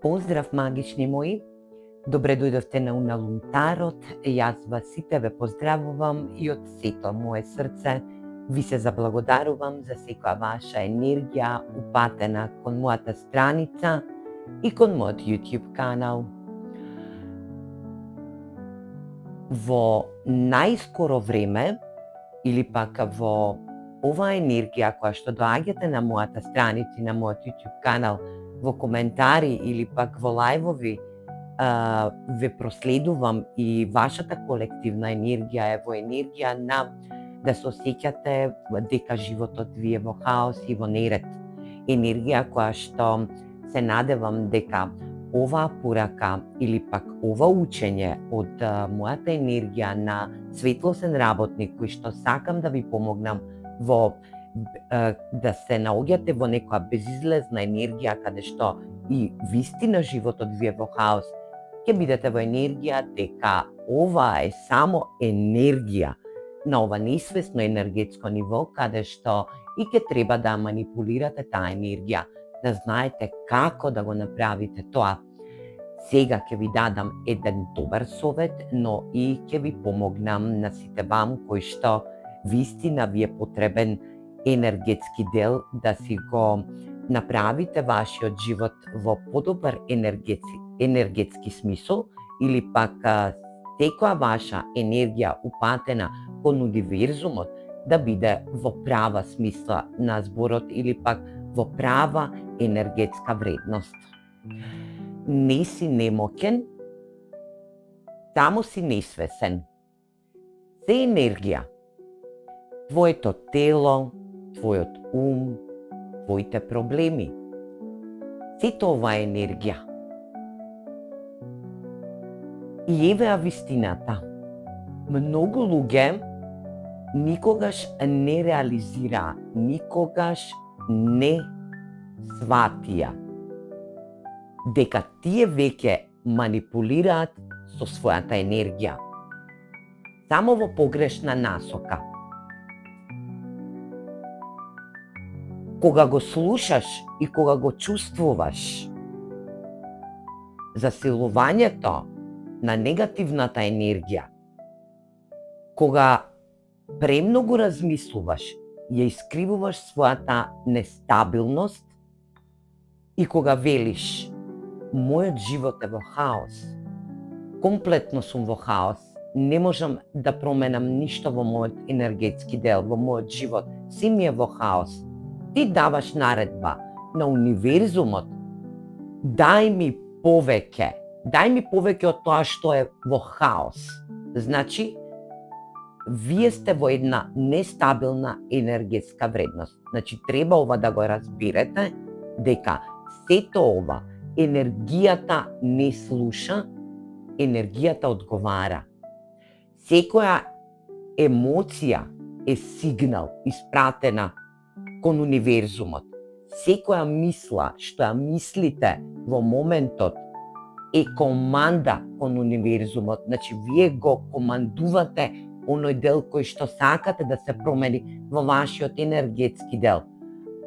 Поздрав, магични мои! Добре дојдовте на Уналунтарот. Јас вас сите ве поздравувам и од сето мое срце ви се заблагодарувам за секоја ваша енергија упатена кон мојата страница и кон мојот YouTube канал. Во најскоро време, или пак во оваа енергија која што доаѓате на мојата страница и на мојот YouTube канал, во коментари или пак во лајвови, ве проследувам и вашата колективна енергија е во енергија на да се осеќате дека животот ви е во хаос и во неред. Енергија која што се надевам дека оваа порака или пак ова учење од мојата енергија на светлосен работник кој што сакам да ви помогнам во да се наоѓате во некоја безизлезна енергија каде што и вистина животот ви е во хаос, ќе бидете во енергија дека ова е само енергија на ова несвесно енергетско ниво каде што и ќе треба да манипулирате таа енергија, да знаете како да го направите тоа. Сега ќе ви дадам еден добар совет, но и ќе ви помогнам на сите вам кои што вистина ви е потребен енергетски дел да си го направите вашиот живот во подобар енергетски смисол или пак секоја ваша енергија упатена кон универзумот да биде во права смисла на зборот или пак во права енергетска вредност. Не си немоќен, само си несвесен. Се енергија. Твоето тело, твојот ум, твоите проблеми. Сето ова е енергија. И еве вистината. Многу луѓе никогаш не реализираа, никогаш не сватија дека тие веќе манипулираат со својата енергија. Само во погрешна насока. Кога го слушаш и кога го чувствуваш засилувањето на негативната енергија, кога премногу размислуваш, ја искривуваш својата нестабилност и кога велиш мојот живот е во хаос, комплетно сум во хаос, не можам да променам ништо во мојот енергетски дел, во мојот живот, си ми е во хаос. Ти даваш наредба на универзумот, дај ми повеќе од тоа што е во хаос. Значи, вие сте во една нестабилна енергетска вредност. Значи, треба ова да го разберете, дека сето ова, енергијата не слуша, енергијата одговара. Секоја емоција е сигнал испратена кон универзумот. Секоја мисла што ја мислите во моментот е команда кон универзумот. Значи, вие го командувате оној дел кој што сакате да се промени во вашиот енергетски дел.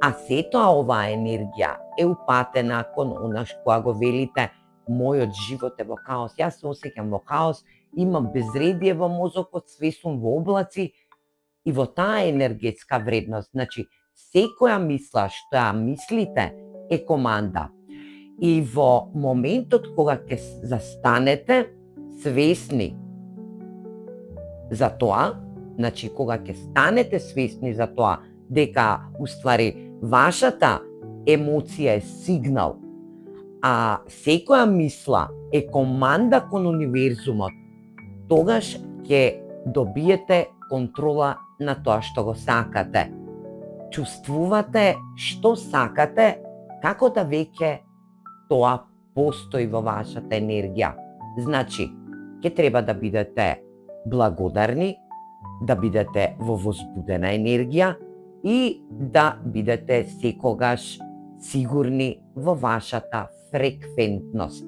А сетоа оваа енергија е упатена кон она што го велите мојот живот е во хаос. Јас се осеќам во хаос, имам безредие во мозокот, све сум во облаци и во таа енергетска вредност. Значи, секоја мисла што ја мислите е команда. И во моментот кога ќе застанете свесни за тоа, значи кога ќе станете свесни за тоа дека уствари вашата емоција е сигнал, а секоја мисла е команда кон универзумот, тогаш ќе добиете контрола на тоа што го сакате. Чувствувате што сакате, како да веќе тоа постои во вашата енергија. Значи, ќе треба да бидете благодарни, да бидете во возбудена енергија и да бидете секогаш сигурни во вашата фреквентност.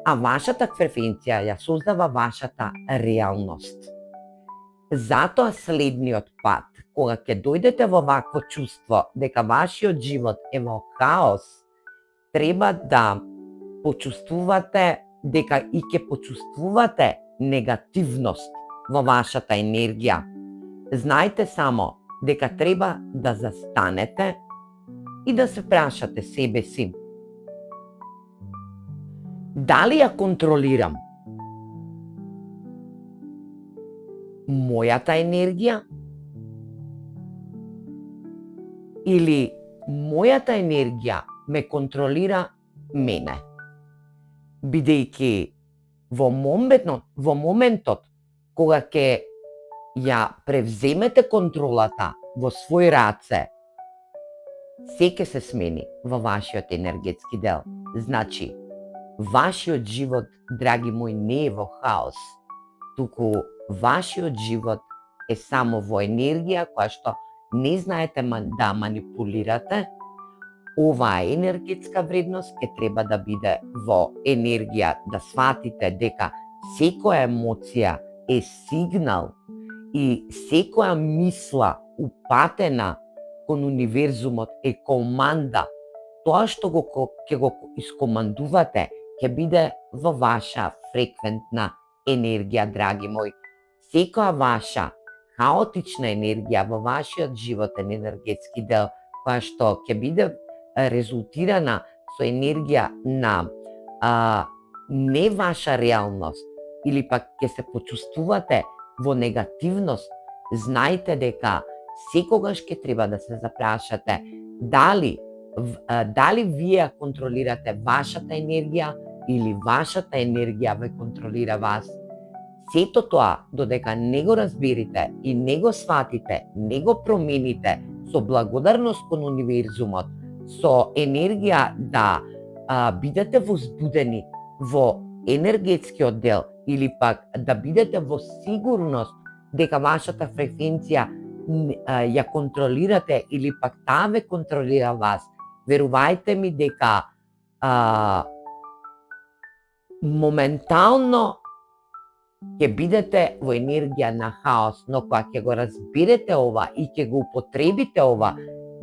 А вашата фреквенција ја создава вашата реалност. Затоа следниот пат, кога ќе дојдете во вакво чувство дека вашиот живот е во хаос, треба да почувствувате дека и ќе почувствувате негативност во вашата енергија, знаете само дека треба да застанете и да се прашате себе си: дали ја контролирам мојата енергија или мојата енергија ме контролира мене? Бидејќи во моментот кога ќе ја превземете контролата во свој раце, се ќе се смени во вашиот енергетски дел. Значи, вашиот живот, драги мои, не е во хаос, туку вашиот живот е само во енергија која што не знаете да манипулирате. Оваа енергетска вредност ќе треба да биде во енергија да сватите дека секоја емоција е сигнал и секоја мисла упатена кон универзумот е команда. Тоа што ќе го искомандувате ќе биде во ваша фреквентна енергија, драги мои. Секоја ваша хаотична енергија во вашиот животен енергетски дел, која што ќе биде резултирана со енергија на не ваша реалност, или пак ќе се почувствувате во негативност, знајте дека секогаш ќе треба да се запрашате дали вие ја контролирате вашата енергија или вашата енергија ве контролира вас. Сето тоа, додека не го разберите и не го сватите, не го промените со благодарност кон универзумот, со енергија да бидете возбудени во енергетскиот дел или пак да бидете во сигурност дека вашата фреквенција ја контролирате или пак таа ве контролира вас, верувајте ми дека моментално ќе бидете во енергија на хаос, но кога ќе го разберете ова и ќе го употребите ова,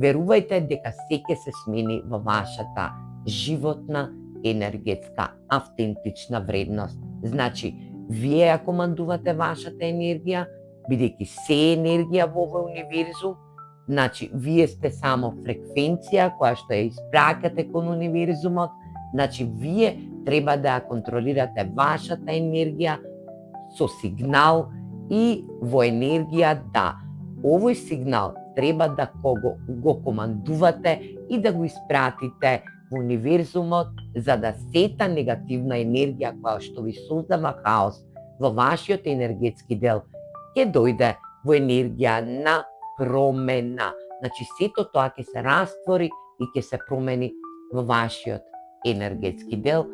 верувајте дека се ќе се смени во вашата животна, енергетска, автентична вредност. Значи, вие ја командувате вашата енергија, бидејќи се енергија во овој универзум, значи, вие сте само фреквенција која што ја испраќате кон универзумот, значи, вие треба да ја контролирате вашата енергија со сигнал и во енергија да овој сигнал треба да го командувате и да го испратите во универзумот, за да сета негативна енергија која што ви создава хаос во вашиот енергетски дел ќе дојде во енергија на промена. Значи, сето тоа ќе се раствори и ќе се промени во вашиот енергетски дел,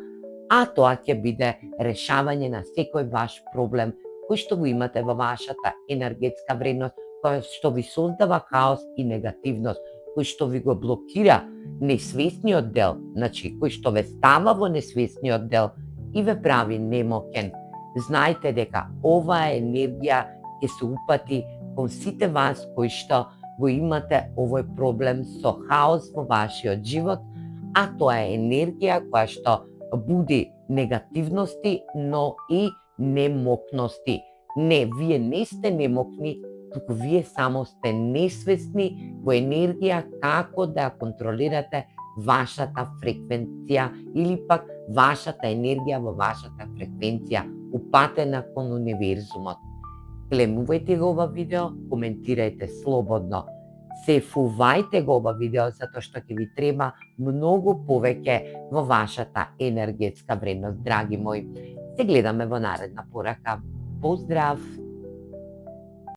а тоа ќе биде решавање на секој ваш проблем кој што го имате во вашата енергетска вредност, кој што ви создава хаос и негативност, кој што ви го блокира несвесниот дел, значи кој што ве става во несвесниот дел и ве прави немокен. Знајте дека оваа енергија ќе се упати кон сите вас кои што го имате овој проблем со хаос во вашиот живот, а тоа е енергија која што буди негативности, но и немокности. Не, вие не сте немокни, туку вие само сте несвесни во енергија како да ја контролирате вашата фреквенција или пак вашата енергија во вашата фреквенција, упатена кон универзумот. Гледувајте го ова видео, коментирајте слободно. Сефувајте го ова видео затоа што ќе ви треба многу повеќе во вашата енергетска вредност, драги мои. Се гледаме во наредна порака. Поздрав!